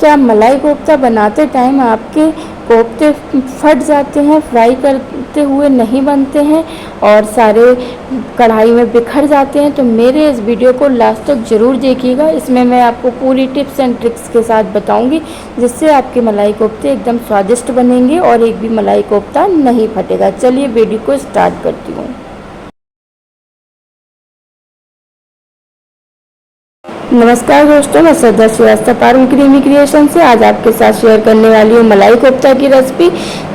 क्या मलाई कोफ्ता बनाते टाइम आपके कोफ्ते फट जाते हैं, फ्राई करते हुए नहीं बनते हैं और सारे कढ़ाई में बिखर जाते हैं, तो मेरे इस वीडियो को लास्ट तक ज़रूर देखिएगा। इसमें मैं आपको पूरी टिप्स एंड ट्रिक्स के साथ बताऊंगी, जिससे आपके मलाई कोफ्ते एकदम स्वादिष्ट बनेंगे और एक भी मलाई कोफ्ता नहीं फटेगा। चलिए वीडियो को स्टार्ट करती हूँ। नमस्कार दोस्तों, मैं श्रद्धा श्रीवास्तव पारुल क्रीमी क्रिएशन से आज आपके साथ शेयर करने वाली हूँ मलाई कोफ्ता की रेसिपी।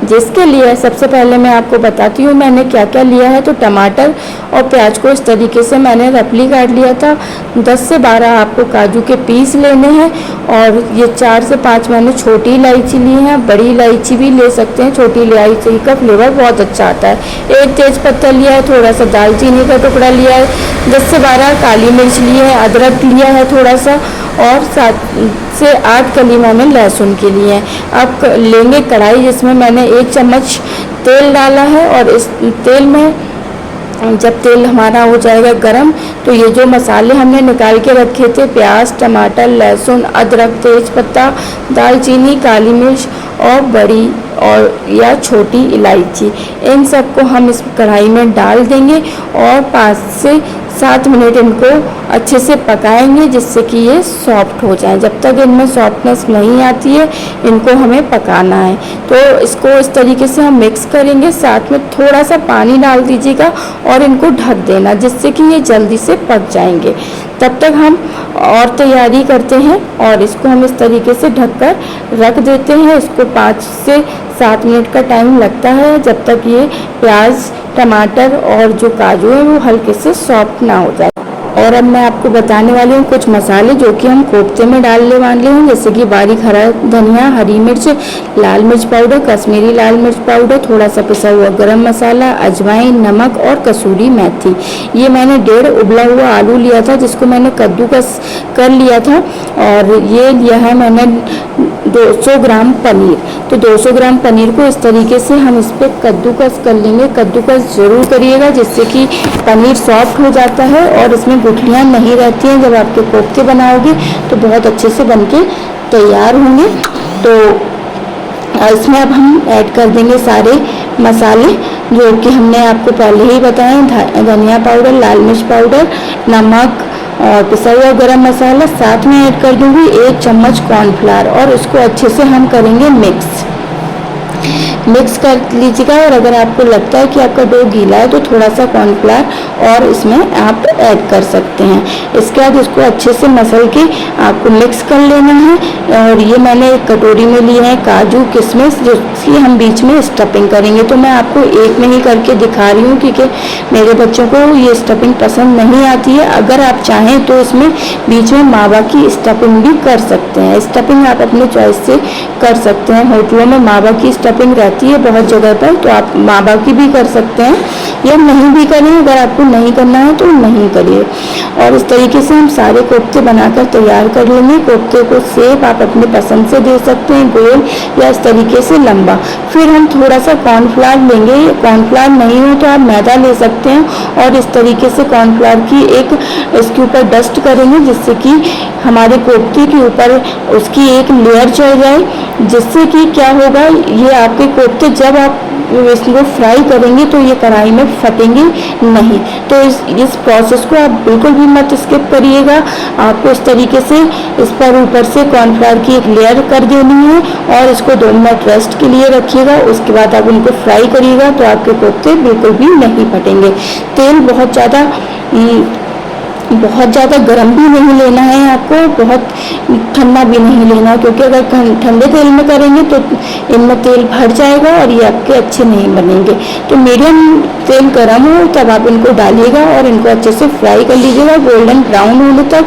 जिसके लिए सबसे पहले मैं आपको बताती हूँ मैंने क्या क्या लिया है। तो टमाटर और प्याज को इस तरीके से मैंने रफली काट लिया था। 10 से 12 आपको काजू के पीस लेने हैं और ये 4 से 5 मैंने छोटी इलायची ली है। बड़ी इलायची भी ले सकते हैं, छोटी इलायची का फ्लेवर बहुत अच्छा आता है। एक तेज पत्ता लिया है, थोड़ा सा दालचीनी का टुकड़ा लिया है, 10 से 12 काली मिर्च ली है, अदरक लिया है थोड़ा सा, और 7 से 8 कली मैंने लहसुन के लिए हैं। अब लेंगे कढ़ाई, जिसमें मैंने 1 चम्मच तेल डाला है और इस तेल में जब तेल हमारा हो जाएगा गरम, तो ये जो मसाले हमने निकाल के रखे थे, प्याज, टमाटर, लहसुन, अदरक, तेज़पत्ता, दालचीनी, काली मिर्च और बड़ी और या छोटी इलायची, इन सबको हम इस कढ़ाई में डाल देंगे और 5 से 7 मिनट इनको अच्छे से पकाएंगे, जिससे कि ये सॉफ्ट हो जाए। जब तक इनमें सॉफ्टनेस नहीं आती है, इनको हमें पकाना है। तो इसको इस तरीके से हम मिक्स करेंगे, साथ में थोड़ा सा पानी डाल दीजिएगा और इनको ढक देना, जिससे कि ये जल्दी से पक जाएंगे। तब तक हम और तैयारी करते हैं और इसको हम इस तरीके से ढककर रख देते हैं। इसको 5 से 7 मिनट का टाइम लगता है, जब तक ये प्याज, टमाटर और जो काजू है वो हल्के से सॉफ्ट ना हो जाए। और अब मैं आपको बताने वाली हूँ कुछ मसाले जो कि हम कोफ्ते में डालने वाले हैं, जैसे कि बारीक हरा धनिया, हरी मिर्च, लाल मिर्च पाउडर, कश्मीरी लाल मिर्च पाउडर, थोड़ा सा पिसा हुआ गरम मसाला, अजवाइन, नमक और कसूरी मेथी। ये मैंने 1.5 उबला हुआ आलू लिया था, जिसको मैंने कद्दूकस कर लिया था। और ये लिया है मैंने 200 ग्राम पनीर। तो 200 ग्राम पनीर को इस तरीके से हम इस पर कद्दूकस कर लेंगे। कद्दूकस ज़रूर करिएगा, जिससे कि पनीर सॉफ्ट हो जाता है और इसमें गुठलियाँ नहीं रहती हैं। जब आपके कोफ्ते बनाओगे तो बहुत अच्छे से बनके तैयार होंगे। तो इसमें अब हम ऐड कर देंगे सारे मसाले जो कि हमने आपको पहले ही बताए, धनिया पाउडर, लाल मिर्च पाउडर, नमक और पिसा हुआ गरम मसाला। साथ में ऐड कर दूंगी 1 चम्मच कॉर्नफ्लावर और उसको अच्छे से हम करेंगे मिक्स कर लीजिएगा। और अगर आपको लगता है कि आपका डो गीला है तो थोड़ा सा कॉर्नफ्लावर और इसमें आप ऐड कर सकते हैं। इसके बाद इसको अच्छे से मसल के आपको मिक्स कर लेना है। और ये मैंने एक कटोरी में लिए हैं काजू, किशमिश, जिसकी हम बीच में स्टफिंग करेंगे। तो मैं आपको एक में ही करके दिखा रही हूँ, क्योंकि मेरे बच्चों को ये स्टफिंग पसंद नहीं आती है। अगर आप चाहें तो इसमें बीच में मावा की स्टफिंग भी कर सकते हैं। स्टफिंग आप अपने चॉइस से कर सकते हैं। होटलों में मावा की स्टफिंग रहती है बहुत जगह पर, तो आप मावा की भी कर सकते हैं या नहीं भी करें। अगर आपको नहीं करना है तो नहीं करिए। और इस तरीके से हम सारे कोफ्ते बनाकर तैयार कर लेंगे। कोफ्ते को शेप आप अपने पसंद से दे सकते हैं, गोल या इस तरीके से लंबा। फिर हम थोड़ा सा कॉर्नफ्लावर लेंगे। कॉर्नफ्लावर नहीं हो तो आप मैदा ले सकते हैं और इस तरीके से कॉर्नफ्लावर की एक इसके ऊपर डस्ट करेंगे, जिससे कि हमारे कोफ्ते के ऊपर उसकी एक लेयर चढ़ जाए। जिससे कि क्या होगा, ये आपके कोफ्ते जब आप इसको फ्राई करेंगे तो ये कढ़ाई में फटेंगे नहीं। तो इस प्रोसेस को आप बिल्कुल भी मत स्किप करिएगा। आपको इस तरीके से इस पर ऊपर से कॉर्नफ्लावर की एक लेयर कर देनी है और इसको 2 मिनट रेस्ट के लिए रखिएगा। उसके बाद आप उनको फ्राई करिएगा तो आपके कोफ्ते बिल्कुल भी नहीं फटेंगे। तेल बहुत ज़्यादा गर्म भी नहीं लेना है आपको, बहुत ठंडा भी नहीं लेना, क्योंकि अगर ठंडे तेल में करेंगे तो इनमें तेल भर जाएगा और ये आपके अच्छे नहीं बनेंगे। तो मीडियम तेल गर्म हो तब आप इनको डालिएगा और इनको अच्छे से फ्राई कर लीजिएगा गोल्डन ब्राउन होने तक।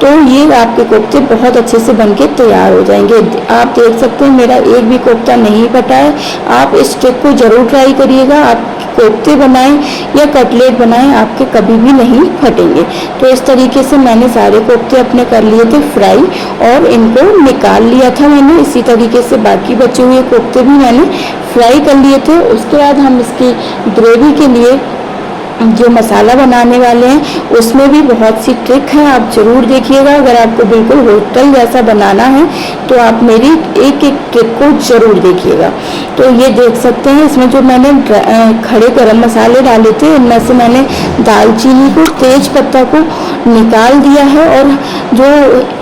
तो ये आपके कोफ्ते बहुत अच्छे से बनके तैयार हो जाएंगे। आप देख सकते हैं मेरा एक भी कोफ्ता नहीं फटा है। आप इस ट्रिक को ज़रूर ट्राई करिएगा। आप कोफ्ते बनाएं या कटलेट बनाएं, आपके कभी भी नहीं फटेंगे। तो इस तरीके से मैंने सारे कोफ्ते अपने कर लिए थे फ्राई और इनको निकाल लिया था मैंने। इसी तरीके से बाकी बचे हुए कोफ्ते भी मैंने फ्राई कर लिए थे। उसके बाद हम इसकी ग्रेवी के लिए जो मसाला बनाने वाले हैं उसमें भी बहुत सी ट्रिक है, आप ज़रूर देखिएगा। अगर आपको बिल्कुल होटल जैसा बनाना है तो आप मेरी एक एक ट्रिक को ज़रूर देखिएगा। तो ये देख सकते हैं, इसमें जो मैंने खड़े गरम मसाले डाले थे इनमें से मैंने दालचीनी को, तेज पत्ता को निकाल दिया है और जो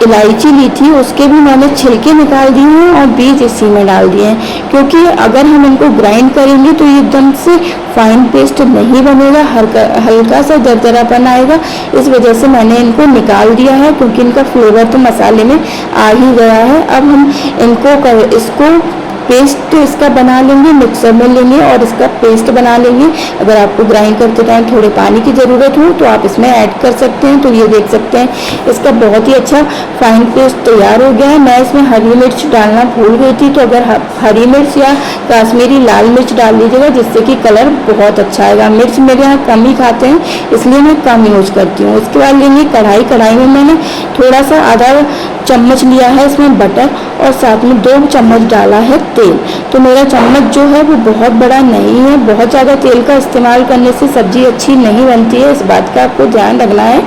इलायची ली थी उसके भी मैंने छिलके निकाल दिए हैं और बीज इसी में डाल दिए हैं, क्योंकि अगर हम इनको ग्राइंड करेंगे तो ये एकदम से फाइन पेस्ट नहीं बनेगा, हल्का सा दरदरापन आएगा। इस वजह से मैंने इनको निकाल दिया है, क्योंकि इनका फ्लेवर तो मसाले में आ ही गया है। अब हम इसको पेस्ट इसका बना लेंगे, मिक्सर में लेंगे और इसका पेस्ट बना लेंगे। अगर आपको ग्राइंड करते टाइम थोड़े पानी की ज़रूरत हो तो आप इसमें ऐड कर सकते हैं। तो ये देख सकते हैं इसका बहुत ही अच्छा फाइन पेस्ट तैयार हो गया है। मैं इसमें हरी मिर्च डालना भूल गई थी, तो अगर हरी मिर्च या कश्मीरी लाल मिर्च डाल लीजिएगा जिससे कि कलर बहुत अच्छा आएगा। मिर्च मेरे यहाँ कम ही खाते हैं इसलिए मैं कम यूज करती हूँ। उसके बाद लेंगे कढ़ाई में मैंने थोड़ा सा आधा चम्मच लिया है इसमें बटर और साथ में 2 चम्मच डाला है तेल। तो मेरा चम्मच जो है वो बहुत बड़ा नहीं है, बहुत ज़्यादा तेल का इस्तेमाल करने से सब्ज़ी अच्छी नहीं बनती है, इस बात का आपको ध्यान रखना है।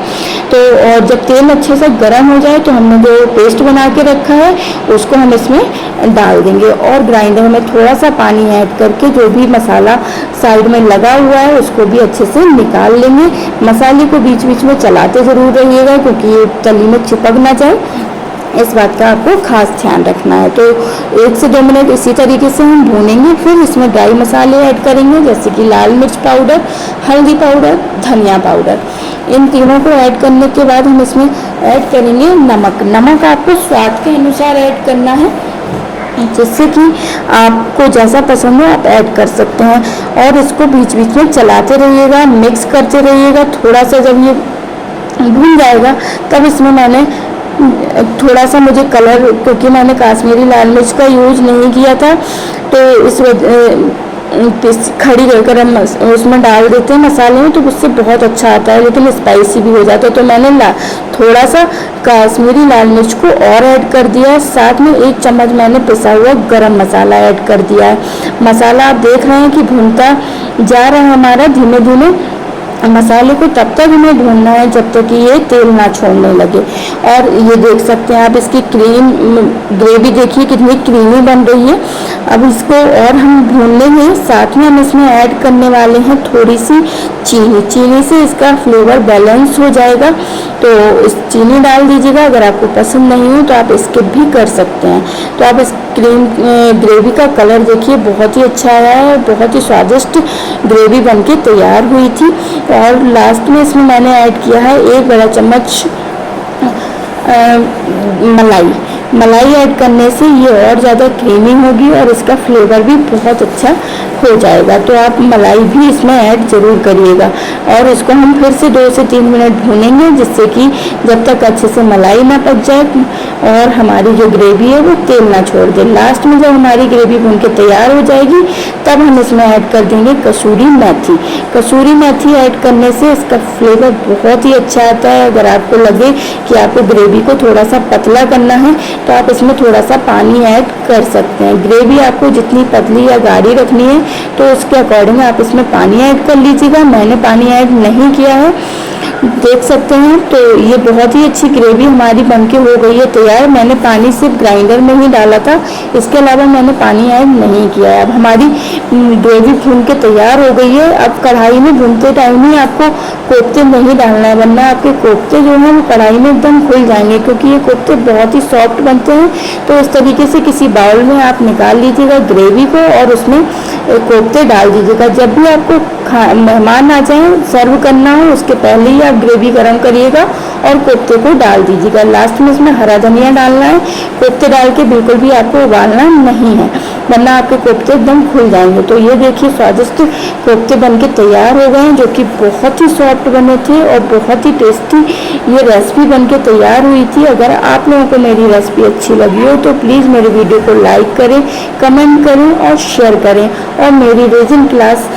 तो और जब तेल अच्छे से गर्म हो जाए तो हमने जो पेस्ट बना के रखा है उसको हम इसमें डाल देंगे और ग्राइंडर में थोड़ा सा पानी ऐड करके जो भी मसाला साइड में लगा हुआ है उसको भी अच्छे से निकाल लेंगे। मसाले को बीच बीच में चलाते ज़रूर रहिएगा, क्योंकि ये तली में चिपक ना जाए, इस बात का आपको खास ध्यान रखना है। तो 1 से 2 मिनट इसी तरीके से हम भूनेंगे। फिर इसमें ड्राई मसाले ऐड करेंगे, जैसे कि लाल मिर्च पाउडर, हल्दी पाउडर, धनिया पाउडर। इन तीनों को ऐड करने के बाद हम इसमें ऐड करेंगे नमक। नमक आपको स्वाद के अनुसार ऐड करना है, जिससे कि आपको जैसा पसंद हो आप ऐड कर सकते हैं। और इसको बीच बीच में चलाते रहिएगा, मिक्स करते रहिएगा। थोड़ा सा जब ये भून जाएगा तब इसमें मैंने थोड़ा सा मुझे कलर, क्योंकि मैंने कश्मीरी लाल मिर्च का यूज नहीं किया था तो इस खड़ी गरम उसमें डाल देते हैं मसाले में, तो उससे बहुत अच्छा आता है, लेकिन स्पाइसी भी हो जाता है। तो मैंने थोड़ा सा कश्मीरी लाल मिर्च को और ऐड कर दिया है। साथ में 1 चम्मच मैंने पिसा हुआ गरम मसाला ऐड कर दिया है। मसाला आप देख रहे हैं कि भूनता जा रहा है हमारा धीमे धीमे। मसाले को तब तक हमें भूनना है जब तक कि ये तेल ना छोड़ने लगे। और ये देख सकते हैं आप, इसकी ग्रेवी देखिए कितनी क्रीमी बन रही है। अब इसको और हम भून लेंगे। साथ में हम इसमें ऐड करने वाले हैं थोड़ी सी चीनी। चीनी से इसका फ्लेवर बैलेंस हो जाएगा, तो इस चीनी डाल दीजिएगा। अगर आपको पसंद नहीं हो तो आप स्किप भी कर सकते हैं। तो आप इस ग्रेवी का कलर देखिए बहुत ही अच्छा आया है, बहुत ही स्वादिष्ट ग्रेवी बनके तैयार हुई थी। और लास्ट में इसमें मैंने ऐड किया है 1 बड़ा चम्मच मलाई ऐड करने से ये और ज़्यादा क्रीमी होगी और इसका फ्लेवर भी बहुत अच्छा हो जाएगा। तो आप मलाई भी इसमें ऐड ज़रूर करिएगा। और इसको हम फिर से 2 से 3 मिनट भूनेंगे, जिससे कि जब तक अच्छे से मलाई ना पक जाए और हमारी जो ग्रेवी है वो तेल ना छोड़ दे। लास्ट में जब हमारी ग्रेवी भून के तैयार हो जाएगी तब हम इसमें ऐड कर देंगे कसूरी मेथी। कसूरी मेथी ऐड करने से इसका फ्लेवर बहुत ही अच्छा आता है। अगर आपको लगे कि आपको ग्रेवी को थोड़ा सा पतला करना है तो आप इसमें थोड़ा सा पानी ऐड कर सकते हैं। ग्रेवी आपको जितनी पतली या गाढ़ी रखनी है तो उसके अकॉर्डिंग आप इसमें पानी ऐड कर लीजिएगा। मैंने पानी ऐड नहीं किया है, देख सकते हैं। तो ये बहुत ही अच्छी ग्रेवी हमारी बनके हो गई है तैयार। मैंने पानी सिर्फ ग्राइंडर में ही डाला था, इसके अलावा मैंने पानी ऐड नहीं किया है। अब हमारी ग्रेवी भून के तैयार हो गई है। अब कढ़ाई में भूनते टाइम ही आपको कोफ्ते नहीं डालना है, वरना आपके कोफ्ते जो हैं वो कढ़ाई में एकदम खुल जाएंगे, क्योंकि ये कोफ्ते बहुत ही सॉफ्ट बनते हैं। तो इस तरीके से किसी बाउल में आप निकाल लीजिएगा ग्रेवी को और उसमें कोफ्ते डाल दीजिएगा। जब भी आपको मेहमान आ जाएं सर्व करना हो उसके पहले ही आप ग्रेवी गर्म करिएगा और कोफ्ते को डाल दीजिएगा। लास्ट में इसमें हरा धनिया डालना है। कोफ्ते डाल के बिल्कुल भी आपको उबालना नहीं है, वरना आपके कोफ्ते एकदम खुल जाएंगे। तो ये देखिए स्वादिष्ट कोफ्ते बनके तैयार हो गए हैं, जो कि बहुत ही सॉफ्ट बने थे और बहुत ही टेस्टी ये रेसिपी बनके तैयार हुई थी। अगर आप लोगों को मेरी रेसिपी अच्छी लगी हो तो प्लीज़ मेरे वीडियो को लाइक करें, कमेंट करें और शेयर करें। और मेरी रेजिन क्लास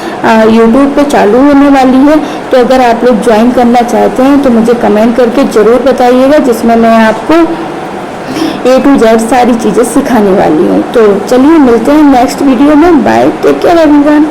यूट्यूब पे चालू होने वाली है, तो अगर आप लोग ज्वाइन करना चाहते हैं तो मुझे कमेंट करके ज़रूर बताइएगा, जिसमें मैं आपको A to Z सारी चीज़ें सिखाने वाली हूँ। तो चलिए मिलते हैं नेक्स्ट वीडियो में। Bye, take care everyone.